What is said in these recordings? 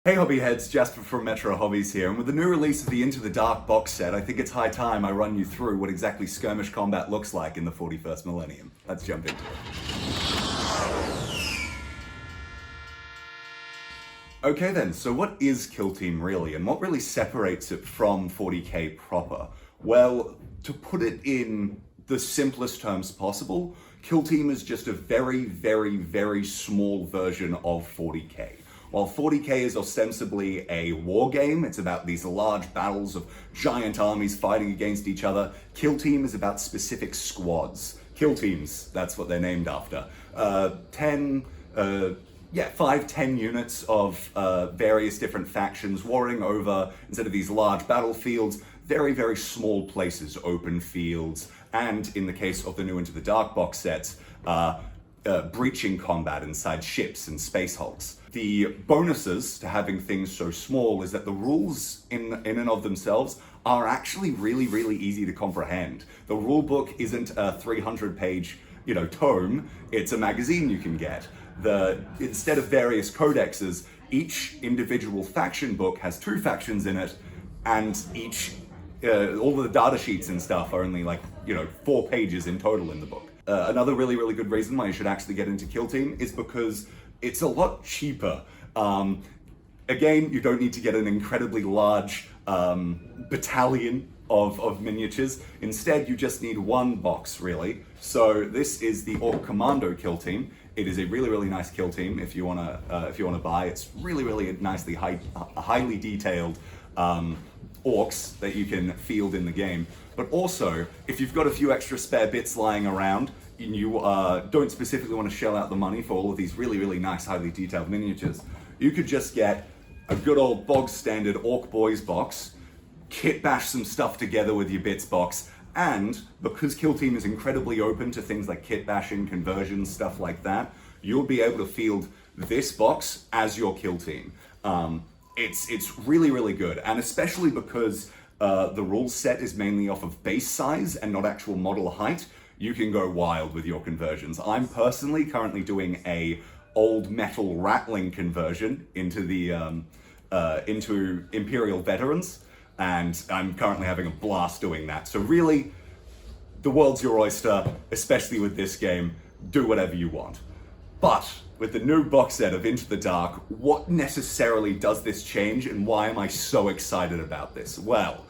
Hey hobby heads, Jasper from Metro Hobbies here, and with the new release of the Into the Dark box set, I think it's high time I run you through what exactly skirmish combat looks like in the 41st millennium. Let's jump into it. Okay then, so what is Kill Team really, and what really separates it from 40k proper? Well, to put it in the simplest terms possible, Kill Team is just a very small version of 40k. While 40k is ostensibly a war game, it's about these large battles of giant armies fighting against each other, Kill Team is about specific squads. Kill Teams, that's what they're named after. 5-10 units of various different factions warring over, instead of these large battlefields, very small places, open fields, and in the case of the new Into the Dark box sets, breaching combat inside ships and space hulks. The bonuses to having things so small is that the rules in and of themselves are actually really easy to comprehend. The rule book isn't a 300-page, tome, it's a magazine you can get. Instead of various codexes, each individual faction book has 2 factions in it, and all of the data sheets and stuff are only 4 pages in total in the book. Another really good reason why you should actually get into Kill Team is because it's a lot cheaper. Again, you don't need to get an incredibly large battalion of miniatures. Instead, you just need one box, really. So this is the Orc Commando Kill Team. It is a really nice kill team if you wanna buy. It's really nicely highly detailed orcs that you can field in the game. But also, if you've got a few extra spare bits lying around, and you don't specifically want to shell out the money for all of these really nice, highly detailed miniatures, you could just get a good old bog standard Orc Boys box, kit bash some stuff together with your bits box, and because Kill Team is incredibly open to things like kit bashing, conversions, stuff like that, you'll be able to field this box as your Kill Team. It's really good, and especially because the rule set is mainly off of base size and not actual model height, you can go wild with your conversions. I'm personally currently doing a old metal Ratling conversion into Imperial Veterans, and I'm currently having a blast doing that. So really, the world's your oyster, especially with this game. Do whatever you want. But with the new box set of Into the Dark, what necessarily does this change, and why am I so excited about this? Well,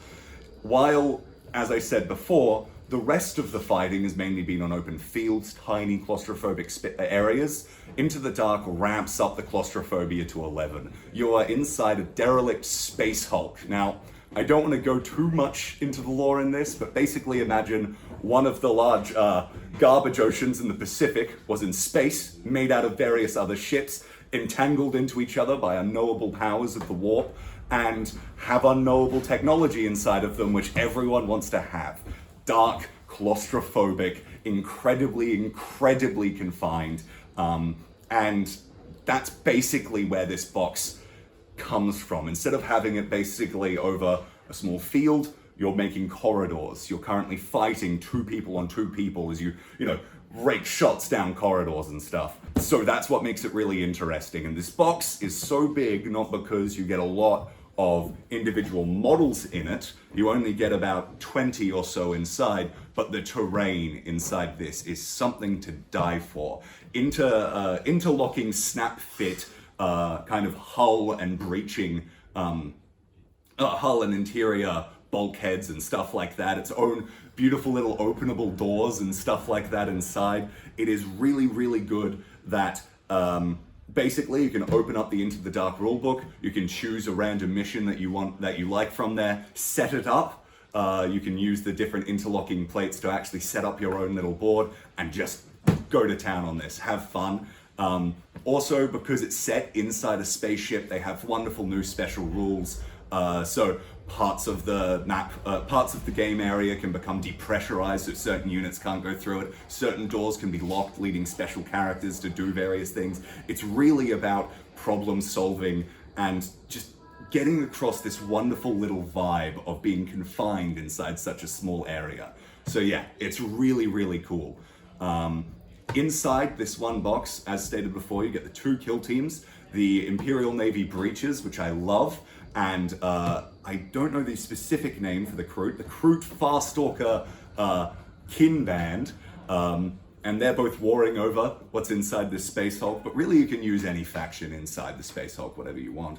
while, as I said before, the rest of the fighting has mainly been on open fields, tiny claustrophobic areas, Into the Dark ramps up the claustrophobia to 11. You are inside a derelict space hulk. Now, I don't want to go too much into the lore in this, but basically imagine one of the large garbage oceans in the Pacific was in space, made out of various other ships, entangled into each other by unknowable powers of the warp, and have unknowable technology inside of them which everyone wants to have. Dark, claustrophobic, incredibly confined, and that's basically where this box comes from. Instead of having it basically over a small field, you're making corridors. You're currently fighting 2 people on 2 people as you rake shots down corridors and stuff. So that's what makes it really interesting. And this box is so big, not because you get a lot of individual models in it, you only get about 20 or so inside, but the terrain inside this is something to die for. Interlocking snap fit kind of hull and breaching, hull and interior bulkheads and stuff like that, its own beautiful little openable doors and stuff like that inside. It is really good that basically you can open up the Into the Dark rulebook, you can choose a random mission that you like from there, set it up, you can use the different interlocking plates to actually set up your own little board and just go to town on this, have fun. Also, because it's set inside a spaceship, they have wonderful new special rules. So parts of the map, parts of the game area can become depressurized so certain units can't go through it. Certain doors can be locked, leading special characters to do various things. It's really about problem solving and just getting across this wonderful little vibe of being confined inside such a small area. So yeah, it's really cool. Inside this one box, as stated before, you get the 2 kill teams. the Imperial Navy breeches, which I love, and I don't know the specific name for the Kroot Farstalker kin band, and they're both warring over what's inside this Space Hulk, but really you can use any faction inside the Space Hulk, whatever you want.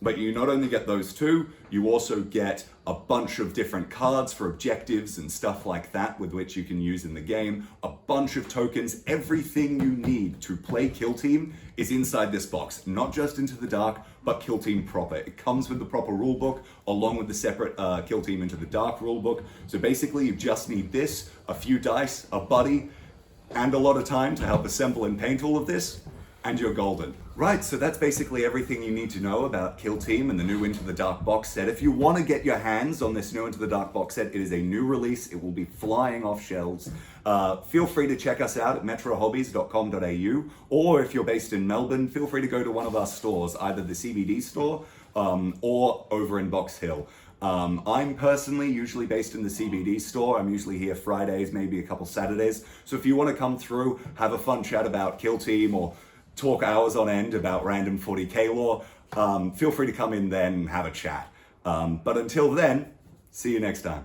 But you not only get those two, you also get a bunch of different cards for objectives and stuff like that with which you can use in the game, a bunch of tokens. Everything you need to play Kill Team is inside this box, not just Into the Dark, but Kill Team proper. It comes with the proper rulebook along with the separate Kill Team Into the Dark rulebook. So basically you just need this, a few dice, a buddy, and a lot of time to help assemble and paint all of this, and you're golden. Right, so that's basically everything you need to know about Kill Team and the new Into the Dark box set. If you want to get your hands on this new Into the Dark box set, it is a new release. It will be flying off shelves. Feel free to check us out at metrohobbies.com.au, or if you're based in Melbourne, feel free to go to one of our stores, either the CBD store or over in Box Hill. I'm personally usually based in the CBD store. I'm usually here Fridays, maybe a couple Saturdays. So if you want to come through, have a fun chat about Kill Team, or talk hours on end about random 40k lore, feel free to come in then and have a chat. But until then, see you next time.